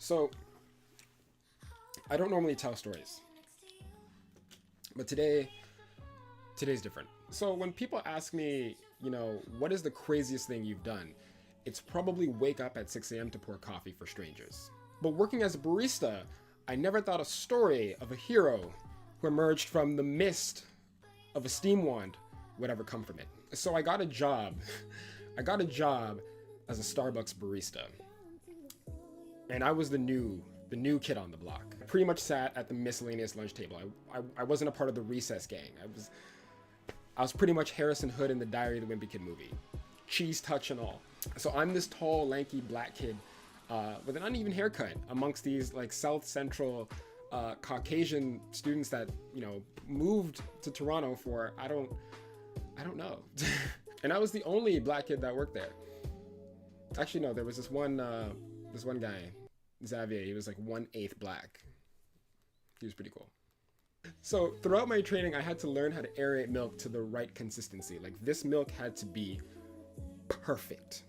So, I don't normally tell stories, but today's different. So when people ask me, what is the craziest thing you've done? It's probably wake up at 6 a.m. to pour coffee for strangers. But working as a barista, I never thought a story of a hero who emerged from the mist of a steam wand would ever come from it. So I got a job. I got a job as a Starbucks barista. And I was the new kid on the block. I pretty much sat at the miscellaneous lunch table. I wasn't a part of the recess gang. I was pretty much Harrison Hood in the Diary of the Wimpy Kid movie. Cheese touch and all. So I'm this tall, lanky black kid with an uneven haircut amongst these like South Central Caucasian students that, moved to Toronto for, I don't know. And I was the only black kid that worked there. Actually, no, there was this one guy, Xavier. He was like 1/8 black. He was pretty cool. So throughout my training, I had to learn how to aerate milk to the right consistency. Like this milk had to be perfect.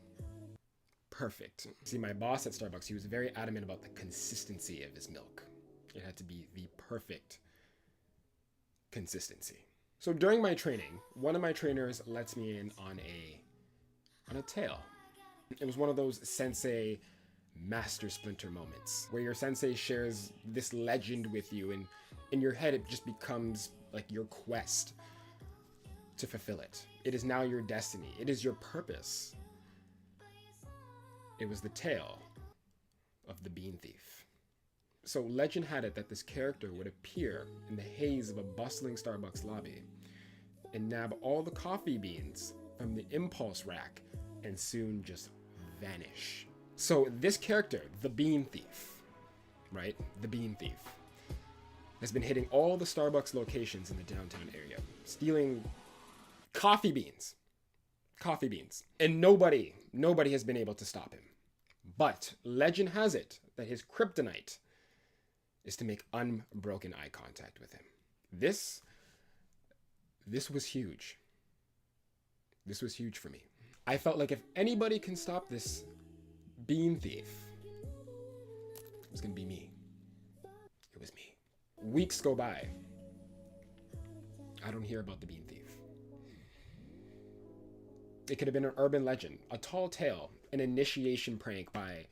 Perfect. See, my boss at Starbucks, he was very adamant about the consistency of his milk. It had to be the perfect consistency. So during my training, one of my trainers lets me in on a tale. It was one of those sensei master splinter moments where your sensei shares this legend with you, and in your head it just becomes like your quest to fulfill it. It is now your destiny. It is your purpose. It was the tale of the bean thief. So legend had it that this character would appear in the haze of a bustling Starbucks lobby and nab all the coffee beans from the impulse rack and soon just vanish. So this character, the bean thief, right? The bean thief has been hitting all the Starbucks locations in the downtown area, stealing coffee beans. And nobody has been able to stop him. But legend has it that his kryptonite is to make unbroken eye contact with him. This was huge. This was huge for me. I felt like if anybody can stop this bean thief, it was gonna be me. It was me. Weeks go by. I don't hear about the bean thief. It could have been an urban legend, a tall tale, an initiation prank by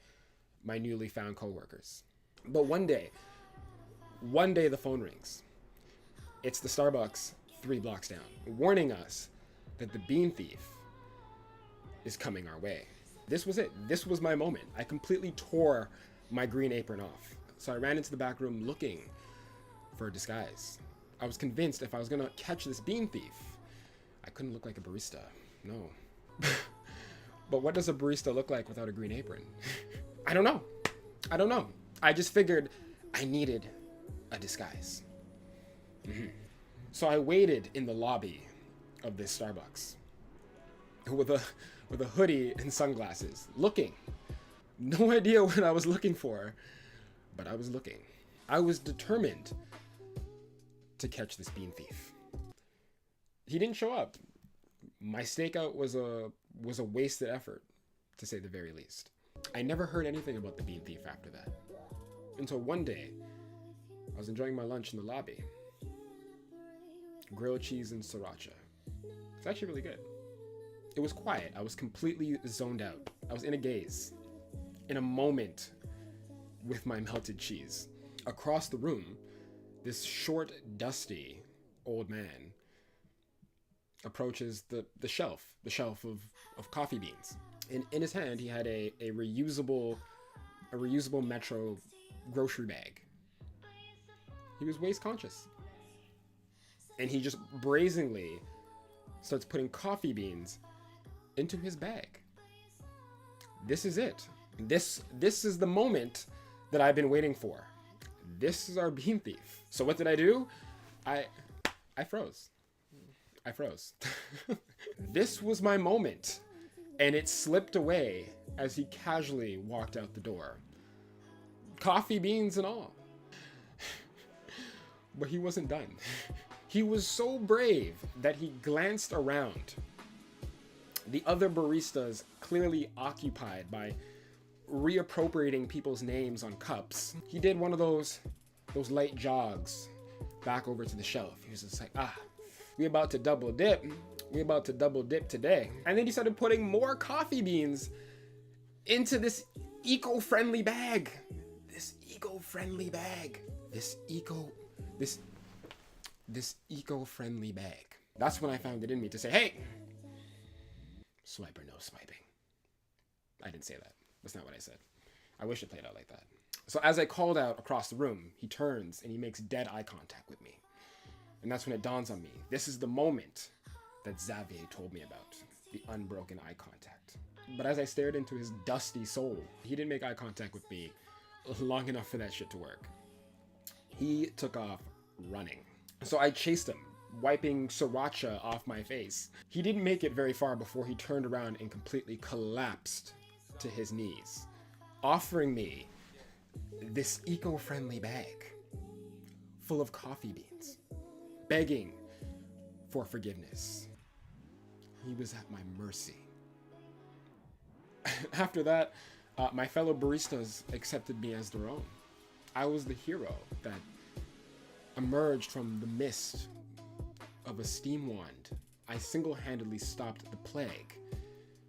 my newly found coworkers. But one day the phone rings. It's the Starbucks 3 blocks down, warning us that the bean thief is coming our way. This was it. This was my moment. I completely tore my green apron off. So I ran into the back room looking for a disguise. I was convinced if I was gonna catch this bean thief, I couldn't look like a barista. No. But what does a barista look like without a green apron? I don't know. I just figured I needed a disguise. So I waited in the lobby of this Starbucks with a hoodie and sunglasses, looking. No idea what I was looking for, but I was looking. I was determined to catch this bean thief. He didn't show up. My stakeout was a wasted effort, to say the very least. I never heard anything about the bean thief after that. Until one day, I was enjoying my lunch in the lobby. Grilled cheese and sriracha. It's actually really good. It was quiet. I was completely zoned out. I was in a gaze, in a moment with my melted cheese. Across the room, this short, dusty old man approaches the shelf of coffee beans. And in his hand, he had a reusable Metro grocery bag. He was waste conscious. And he just brazenly starts putting coffee beans into his bag. This is it. This is the moment that I've been waiting for. This is our bean thief. So what did I do? I froze. This was my moment, and it slipped away as he casually walked out the door. Coffee beans and all. But he wasn't done. He was so brave that he glanced around. The other baristas, clearly occupied by reappropriating people's names on cups. He did one of those light jogs back over to the shelf. He was just like, we about to double dip. We about to double dip today. And then he started putting more coffee beans into this eco-friendly bag. This eco-friendly bag. This eco-friendly bag. That's when I found it in me to say, hey, swipe or no swiping. I didn't say that. That's not what I said. I wish it played out like that. So as I called out across the room, he turns and he makes dead eye contact with me. And that's when it dawns on me. This is the moment that Xavier told me about. The unbroken eye contact. But as I stared into his dusty soul, he didn't make eye contact with me long enough for that shit to work. He took off running. So I chased him, wiping sriracha off my face. He didn't make it very far before he turned around and completely collapsed to his knees, offering me this eco-friendly bag full of coffee beans, begging for forgiveness. He was at my mercy. After that, my fellow baristas accepted me as their own. I was the hero that emerged from the mist of a steam wand. I single-handedly stopped the plague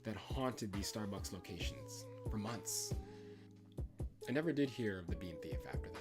that haunted these Starbucks locations for months. I never did hear of the Bean Thief after that.